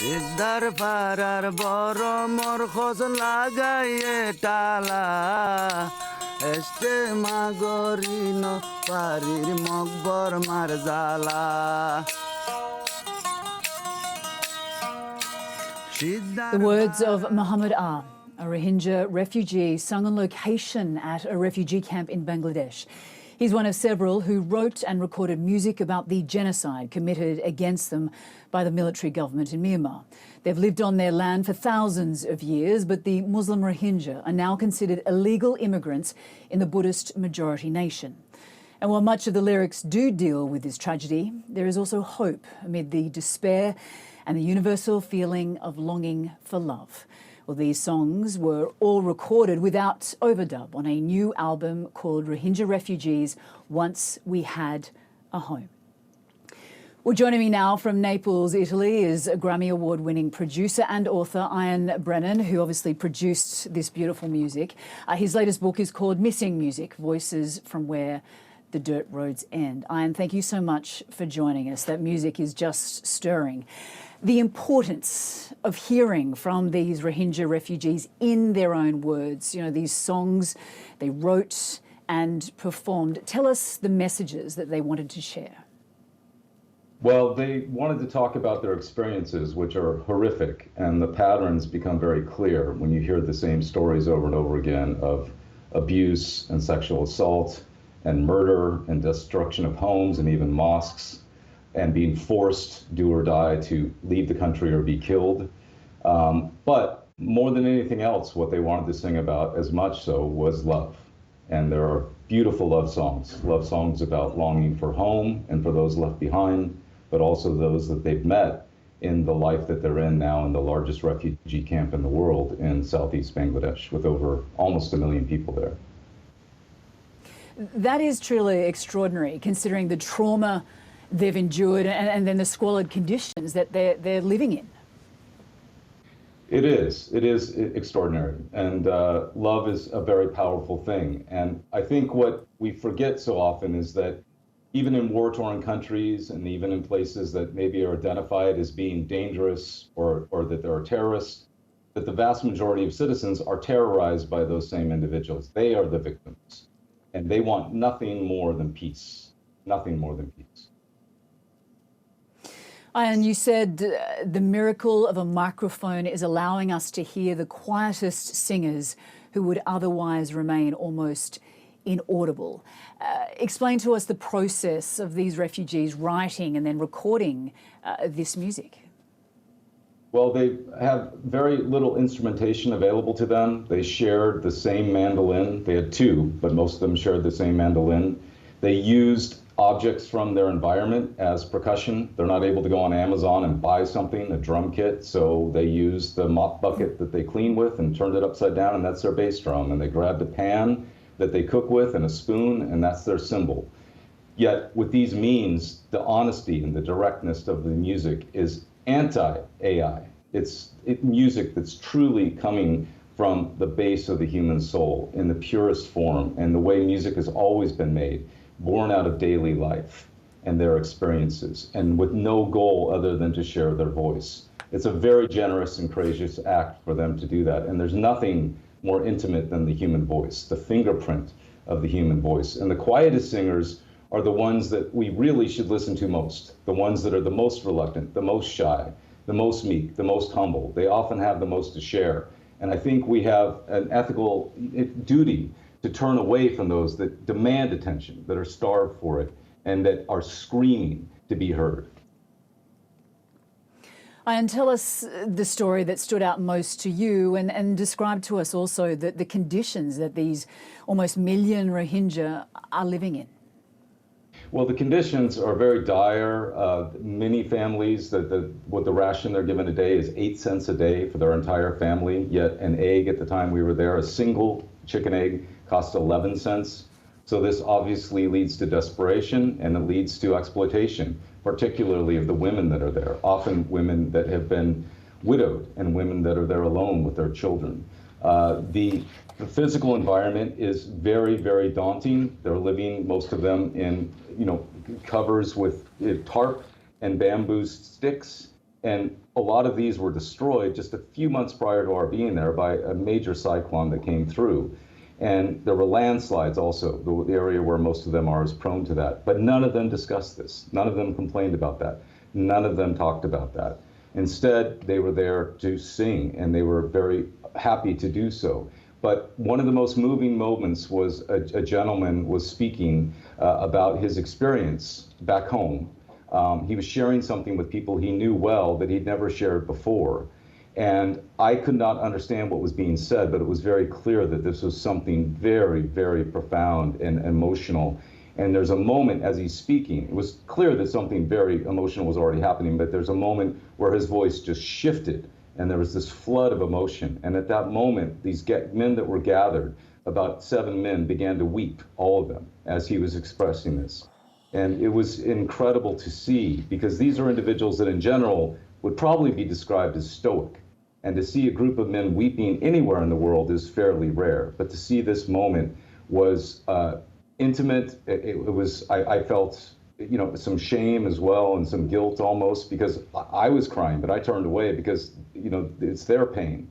সিদ্ধার পাড়ার বড় মোর খোঁজ লাগাইয়ে টালা এসতে মাগরিন পারির মকবর মার জালা The words of Muhammad R, a Rohingya refugee, sung on location at a refugee camp in Bangladesh. He's one of several who wrote and recorded music about the genocide committed against them by the military government in Myanmar. They've lived on their land for thousands of years, but the Muslim Rohingya are now considered illegal immigrants in the Buddhist majority nation. And while much of the lyrics do deal with this tragedy, there is also hope amid the despair and the universal feeling of longing for love. Well, these songs were all recorded without overdub on a new album called Rohingya Refugees, Once We Had a Home. Well, joining me now from Naples, Italy, is a Grammy Award-winning producer and author Ian Brennan, who obviously produced this beautiful music. His latest book is called Missing Music, Voices from Where the Dirt Roads End. Ian, thank you so much for joining us. That music is just stirring. The importance of hearing from these Rohingya refugees in their own words, you know, these songs they wrote and performed. Tell us the messages that they wanted to share. Well, they wanted to talk about their experiences, which are horrific, and the patterns become very clear when you hear the same stories over and over again of abuse and sexual assault and murder and destruction of homes and even mosques, and being forced, do or die, to leave the country or be killed. But more than anything else, what they wanted to sing about as much so was love. And there are beautiful love songs about longing for home and for those left behind, but also those that they've met in the life that they're in now in the largest refugee camp in the world in southeast Bangladesh, with over almost 1 million people there. That is truly extraordinary, considering the trauma they've endured and then the squalid conditions that they're living in. It is extraordinary, and love is a very powerful thing. And I think what we forget so often is that even in war-torn countries and even in places that maybe are identified as being dangerous or that there are terrorists, that the vast majority of citizens are terrorized by those same individuals. They are the victims, and they want nothing more than peace, nothing more than peace. And you said the miracle of a microphone is allowing us to hear the quietest singers who would otherwise remain almost inaudible. Explain to us the process of these refugees writing and then recording this music. Well, they have very little instrumentation available to them. They shared the same mandolin. They had two, but most of them shared the same mandolin. They used objects from their environment as percussion. They're not able to go on Amazon and buy something, a drum kit, so they used the mop bucket that they clean with and turned it upside down, and that's their bass drum. And they grabbed a pan that they cook with and a spoon, and that's their cymbal. Yet with these means, the honesty and the directness of the music is anti-AI. It's music that's truly coming from the base of the human soul in the purest form, and the way music has always been made, born out of daily life and their experiences, and with no goal other than to share their voice. It's a very generous and courageous act for them to do that, and there's nothing more intimate than the human voice, the fingerprint of the human voice. And the quietest singers are the ones that we really should listen to most, the ones that are the most reluctant, the most shy, the most meek, the most humble. They often have the most to share. And I think we have an ethical duty to turn away from those that demand attention, that are starved for it, and that are screaming to be heard. Ian, tell us the story that stood out most to you, and describe to us also the conditions that these almost 1 million Rohingya are living in. Well, the conditions are very dire. Many families, what the ration they're given a day is 8 cents a day for their entire family, yet an egg at the time we were there, a single chicken egg, cost 11 cents. So this obviously leads to desperation, and it leads to exploitation, particularly of the women that are there, often women that have been widowed and women that are there alone with their children. The physical environment is very, very daunting. They're living, most of them, in covers with tarp and bamboo sticks And a lot of these were destroyed just a few months prior to our being there by a major cyclone that came through. And there were landslides also. The area where most of them are is prone to that. But none of them discussed this. None of them complained about that. None of them talked about that. Instead, they were there to sing, and they were very happy to do so. But one of the most moving moments was a gentleman was speaking about his experience back home. He was sharing something with people he knew well that he'd never shared before. And I could not understand what was being said, but it was very clear that this was something very, very profound and emotional. And there's a moment as he's speaking, it was clear that something very emotional was already happening, but there's a moment where his voice just shifted and there was this flood of emotion. And at that moment, these men that were gathered, about 7 men, began to weep, all of them, as he was expressing this. And it was incredible to see, because these are individuals that in general would probably be described as stoic. And to see a group of men weeping anywhere in the world is fairly rare. But to see this moment was intimate. I felt, some shame as well and some guilt almost, because I was crying, but I turned away because, it's their pain.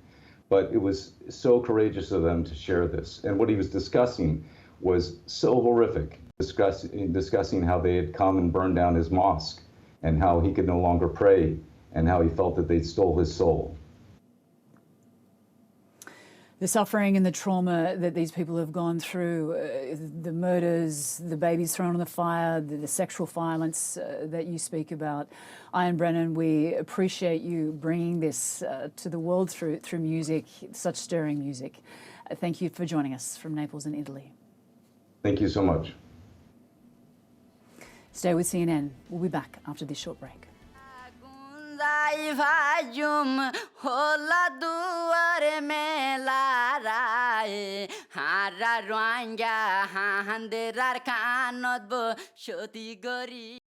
But it was so courageous of them to share this. And what he was discussing was so horrific, discussing how they had come and burned down his mosque and how he could no longer pray and how he felt that they stole his soul. The suffering and the trauma that these people have gone through, the murders, the babies thrown on the fire, the sexual violence that you speak about. Ian Brennan, we appreciate you bringing this to the world through music, such stirring music. Thank you for joining us from Naples in Italy. Thank you so much. Stay with CNN. We'll be back after this short break. होला दुआर में लाराए हारा Rohingya हांदेरार कानत बो Chantilly गरी